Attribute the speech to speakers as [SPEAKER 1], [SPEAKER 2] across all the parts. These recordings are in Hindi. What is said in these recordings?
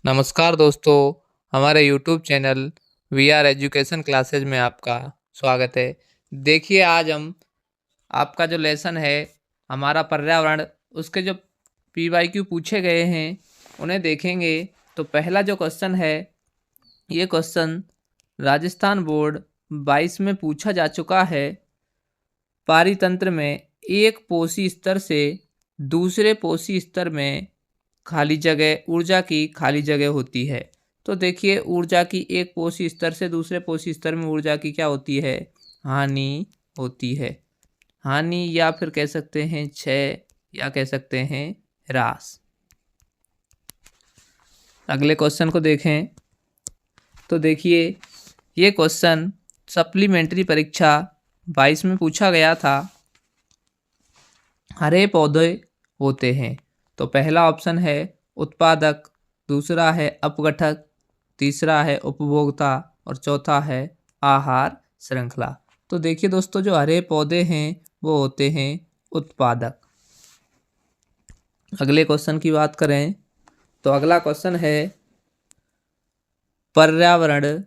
[SPEAKER 1] नमस्कार दोस्तों, हमारे YouTube channel we are education classes में आपका स्वागत है। देखिए आज हम आपका जो लेसन है हमारा पर्यावरण उसके जो पीवाईक्यू पूछे गए हैं उन्हें देखेंगे। तो पहला जो क्वेश्चन है ये क्वेश्चन राजस्थान बोर्ड 22 में पूछा जा चुका है। पारितंत्र में एक पोषी स्तर से दूसरे पोषी स्तर में खाली जगह ऊर्जा की खाली जगह होती है। तो देखिए ऊर्जा की एक पोषी स्तर से दूसरे पोषी स्तर में ऊर्जा की क्या होती है, हानि होती है। हानि या फिर कह सकते हैं क्षय या कह सकते हैं ह्रास। अगले क्वेश्चन को देखें तो देखिए ये क्वेश्चन सप्लीमेंट्री परीक्षा 22 में पूछा गया था। हरे पौधे होते हैं। तो पहला ऑप्शन है उत्पादक, दूसरा है अपघटक, तीसरा है उपभोक्ता और चौथा है आहार श्रृंखला। तो देखिए दोस्तों जो हरे पौधे हैं वो होते हैं उत्पादक। अगले क्वेश्चन की बात करें तो अगला क्वेश्चन है पर्यावरण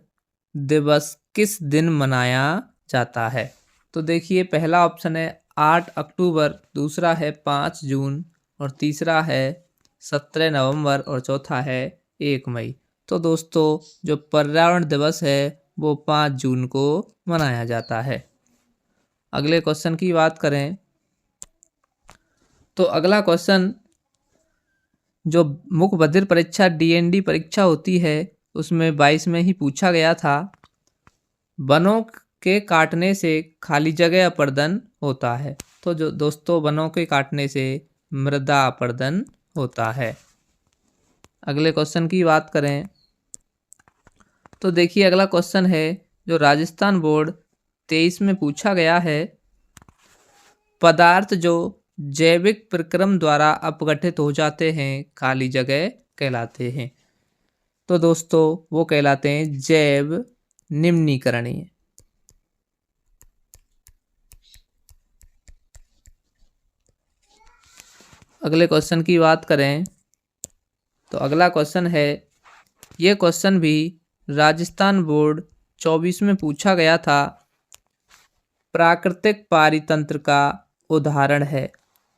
[SPEAKER 1] दिवस किस दिन मनाया जाता है। तो देखिए पहला ऑप्शन है 8 अक्टूबर, दूसरा है 5 जून और तीसरा है 17 नवंबर और चौथा है 1 मई। तो दोस्तों जो पर्यावरण दिवस है वो 5 जून को मनाया जाता है। अगले क्वेश्चन की बात करें तो अगला क्वेश्चन जो मुख्य बधिर परीक्षा डीएनडी परीक्षा होती है उसमें 22 में ही पूछा गया था। वनों के काटने से खाली जगह अपर्दन होता है। तो जो दोस्तों वनों के काटने से मृदा अपर्दन होता है। अगले क्वेश्चन की बात करें तो देखिए अगला क्वेश्चन है जो राजस्थान बोर्ड 23 में पूछा गया है। पदार्थ जो जैविक प्रक्रम द्वारा अपघटित हो जाते हैं खाली जगह कहलाते हैं। तो दोस्तों वो कहलाते हैं जैव निम्नीकरणीय। अगले क्वेश्चन की बात करें तो अगला क्वेश्चन है ये क्वेश्चन भी राजस्थान बोर्ड 24 में पूछा गया था। प्राकृतिक पारितंत्र का उदाहरण है।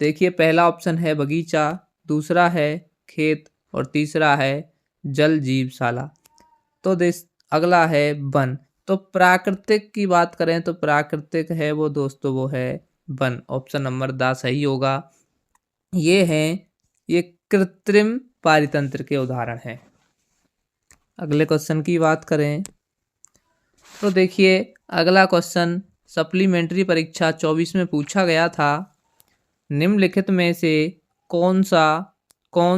[SPEAKER 1] देखिए पहला ऑप्शन है बगीचा, दूसरा है खेत और तीसरा है जल जीवशाला। तो अगला है वन। तो प्राकृतिक की बात करें तो प्राकृतिक है वो दोस्तों वो है वन। ऑप्शन नंबर द सही होगा। ये कृत्रिम पारितंत्र के उदाहरण हैं। अगले क्वेश्चन की बात करें तो देखिए अगला क्वेश्चन सप्लीमेंट्री परीक्षा 24 में पूछा गया था। निम्नलिखित में से कौन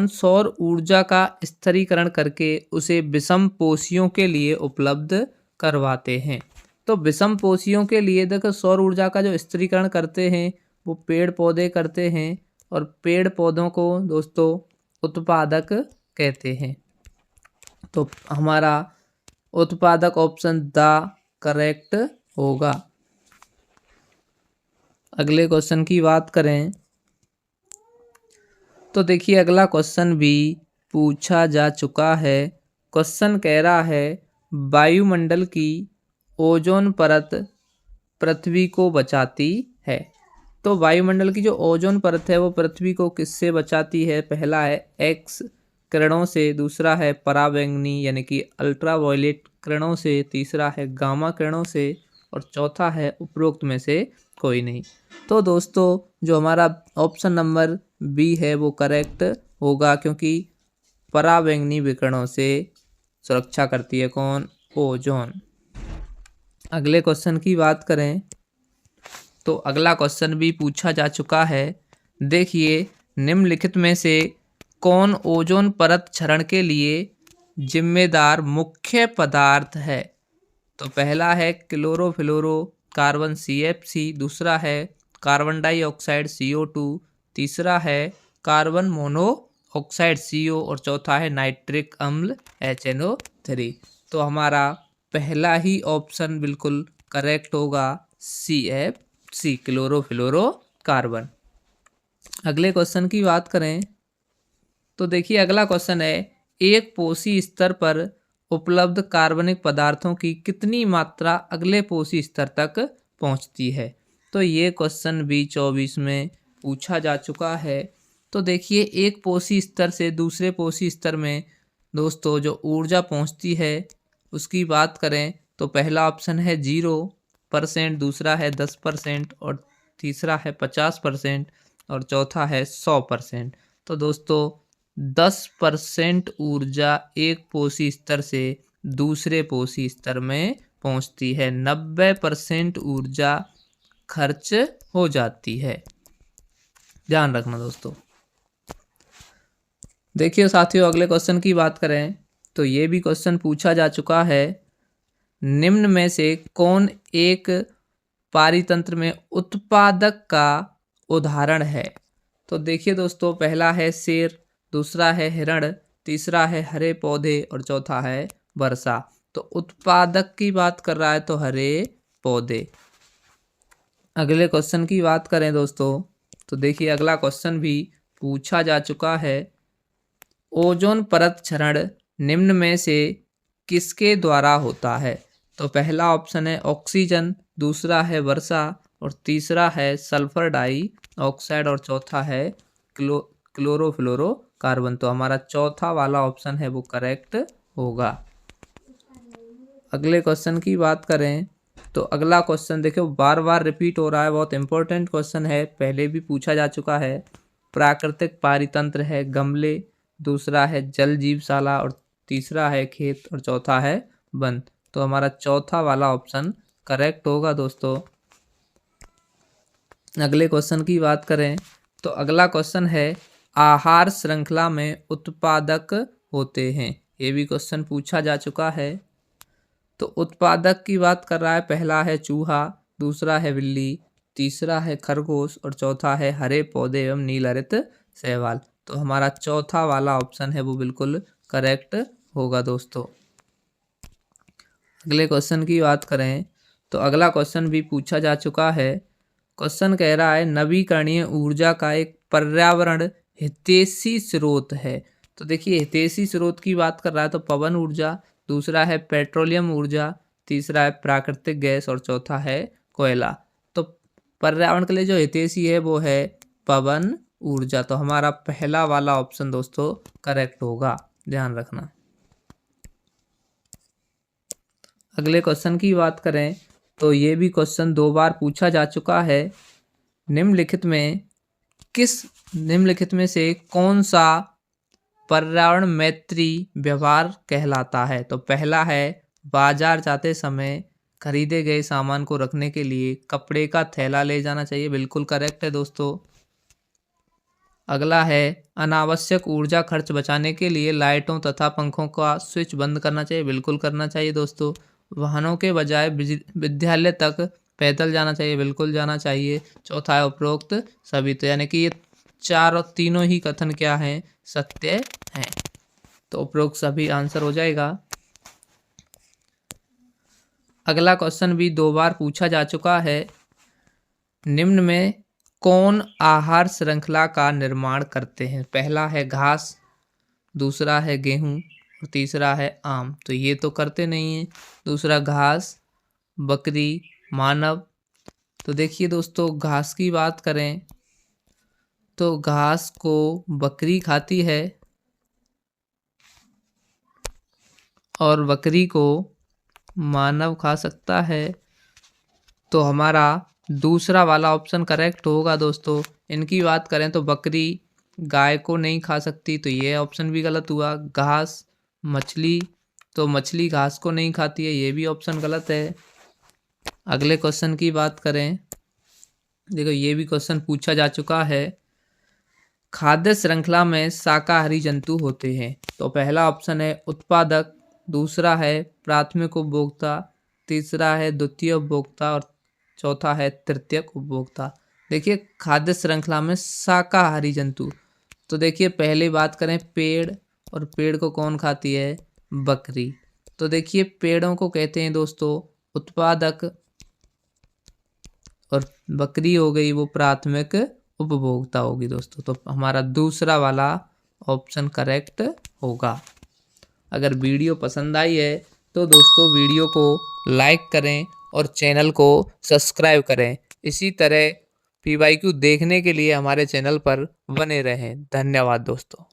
[SPEAKER 1] सौर ऊर्जा का स्थिरीकरण करके उसे विषम पोषियों के लिए उपलब्ध करवाते हैं। तो विषम पोषियों के लिए देखो सौर ऊर्जा का जो स्थिरीकरण करते हैं वो पेड़ पौधे करते हैं और पेड़ पौधों को दोस्तों उत्पादक कहते हैं। तो हमारा उत्पादक ऑप्शन द करेक्ट होगा। अगले क्वेश्चन की बात करें तो देखिए अगला क्वेश्चन भी पूछा जा चुका है। क्वेश्चन कह रहा है वायुमंडल की ओजोन परत पृथ्वी को बचाती है। तो वायुमंडल की जो ओजोन परत है वो पृथ्वी को किससे बचाती है। पहला है एक्स किरणों से, दूसरा है पराबैंगनी यानी कि अल्ट्रावायलेट किरणों से, तीसरा है गामा किरणों से और चौथा है उपरोक्त में से कोई नहीं। तो दोस्तों जो हमारा ऑप्शन नंबर बी है वो करेक्ट होगा क्योंकि पराबैंगनी विकिरणों से सुरक्षा करती है कौन, ओजोन। अगले क्वेश्चन की बात करें तो अगला क्वेश्चन भी पूछा जा चुका है। देखिए निम्नलिखित में से कौन ओजोन परत क्षरण के लिए जिम्मेदार मुख्य पदार्थ है। तो पहला है क्लोरोफ्लोरो कार्बन CFC, दूसरा है कार्बन डाइऑक्साइड CO2, तीसरा है कार्बन मोनोऑक्साइड CO और चौथा है नाइट्रिक अम्ल HNO3। तो हमारा पहला ही ऑप्शन बिल्कुल करेक्ट होगा CFC क्लोरोफ्लोरो कार्बन। अगले क्वेश्चन की बात करें तो देखिए अगला क्वेश्चन है एक पोषी स्तर पर उपलब्ध कार्बनिक पदार्थों की कितनी मात्रा अगले पोषी स्तर तक पहुंचती है। तो ये क्वेश्चन भी 24 में पूछा जा चुका है। तो देखिए एक पोषी स्तर से दूसरे पोषी स्तर में दोस्तों जो ऊर्जा पहुंचती है उसकी बात करें तो पहला ऑप्शन है 0%, दूसरा है 10% और तीसरा है 50% और चौथा है 100%। तो दोस्तों 10% ऊर्जा एक पोषी स्तर से दूसरे पोषी स्तर में पहुंचती है, 90% ऊर्जा खर्च हो जाती है। ध्यान रखना दोस्तों। देखिए साथियों अगले क्वेश्चन की बात करें तो ये भी क्वेश्चन पूछा जा चुका है। निम्न में से कौन एक पारितंत्र में उत्पादक का उदाहरण है। तो देखिए दोस्तों पहला है शेर, दूसरा है हिरण, तीसरा है हरे पौधे और चौथा है वर्षा। तो उत्पादक की बात कर रहा है तो हरे पौधे। अगले क्वेश्चन की बात करें दोस्तों तो देखिए अगला क्वेश्चन भी पूछा जा चुका है। ओजोन परत क्षरण निम्न में से किसके द्वारा होता है। तो पहला ऑप्शन है ऑक्सीजन, दूसरा है वर्षा और तीसरा है सल्फर डाइऑक्साइड और चौथा है क्लोरोफ्लोरोकार्बन। तो हमारा चौथा वाला ऑप्शन है वो करेक्ट होगा। अगले क्वेश्चन की बात करें तो अगला क्वेश्चन देखो बार बार रिपीट हो रहा है, बहुत इंपॉर्टेंट क्वेश्चन है, पहले भी पूछा जा चुका है। प्राकृतिक पारितंत्र है गमले, दूसरा है जल जीवशाला और तीसरा है खेत और चौथा है वन। तो हमारा चौथा वाला ऑप्शन करेक्ट होगा दोस्तों। अगले क्वेश्चन की बात करें तो अगला क्वेश्चन है आहार श्रृंखला में उत्पादक होते हैं। ये भी क्वेश्चन पूछा जा चुका है। तो उत्पादक की बात कर रहा है, पहला है चूहा, दूसरा है बिल्ली, तीसरा है खरगोश और चौथा है हरे पौधे एवं नीलहरित शैवाल। तो हमारा चौथा वाला ऑप्शन है वो बिल्कुल करेक्ट होगा दोस्तों। अगले क्वेश्चन की बात करें तो अगला क्वेश्चन भी पूछा जा चुका है। क्वेश्चन कह रहा है नवीकरणीय ऊर्जा का एक पर्यावरण हितैषी स्रोत है। तो देखिए हितैषी स्रोत की बात कर रहा है तो पवन ऊर्जा, दूसरा है पेट्रोलियम ऊर्जा, तीसरा है प्राकृतिक गैस और चौथा है कोयला। तो पर्यावरण के लिए जो हितैषी है वो है पवन ऊर्जा। तो हमारा पहला वाला ऑप्शन दोस्तों करेक्ट होगा, ध्यान रखना। अगले क्वेश्चन की बात करें तो ये भी क्वेश्चन 2 बार पूछा जा चुका है। निम्नलिखित में से कौन सा पर्यावरण मैत्री व्यवहार कहलाता है। तो पहला है बाजार जाते समय खरीदे गए सामान को रखने के लिए कपड़े का थैला ले जाना चाहिए, बिल्कुल करेक्ट है दोस्तों। अगला है अनावश्यक ऊर्जा खर्च बचाने के लिए लाइटों तथा पंखों का स्विच बंद करना चाहिए, बिल्कुल करना चाहिए दोस्तों। वाहनों के बजाय विद्यालय तक पैदल जाना चाहिए, बिल्कुल जाना चाहिए। चौथा है उपरोक्त सभी। तो यानी कि ये तीनों ही कथन क्या हैं, सत्य हैं। तो उपरोक्त सभी आंसर हो जाएगा। अगला क्वेश्चन भी 2 बार पूछा जा चुका है। निम्न में कौन आहार श्रृंखला का निर्माण करते हैं। पहला है घास, दूसरा है गेहूं और तीसरा है आम। तो ये तो करते नहीं है। दूसरा घास, बकरी, मानव। तो देखिए दोस्तों घास की बात करें तो घास को बकरी खाती है और बकरी को मानव खा सकता है। तो हमारा दूसरा वाला ऑप्शन करेक्ट होगा दोस्तों। इनकी बात करें तो बकरी गाय को नहीं खा सकती, तो ये ऑप्शन भी गलत हुआ। घास, मछली, तो मछली घास को नहीं खाती है, ये भी ऑप्शन गलत है। अगले क्वेश्चन की बात करें, देखो ये भी क्वेश्चन पूछा जा चुका है। खाद्य श्रृंखला में शाकाहारी जंतु होते हैं। तो पहला ऑप्शन है उत्पादक, दूसरा है प्राथमिक उपभोक्ता, तीसरा है द्वितीय उपभोक्ता और चौथा है तृतीयक उपभोक्ता। देखिए खाद्य श्रृंखला में शाकाहारी जंतु, तो देखिए पहले बात करें पेड़, और पेड़ को कौन खाती है, बकरी। तो देखिए पेड़ों को कहते हैं दोस्तों उत्पादक और बकरी हो गई वो प्राथमिक उपभोक्ता होगी दोस्तों। तो हमारा दूसरा वाला ऑप्शन करेक्ट होगा। अगर वीडियो पसंद आई है तो दोस्तों वीडियो को लाइक करें और चैनल को सब्सक्राइब करें। इसी तरह PYQ देखने के लिए हमारे चैनल पर बने रहें। धन्यवाद दोस्तों।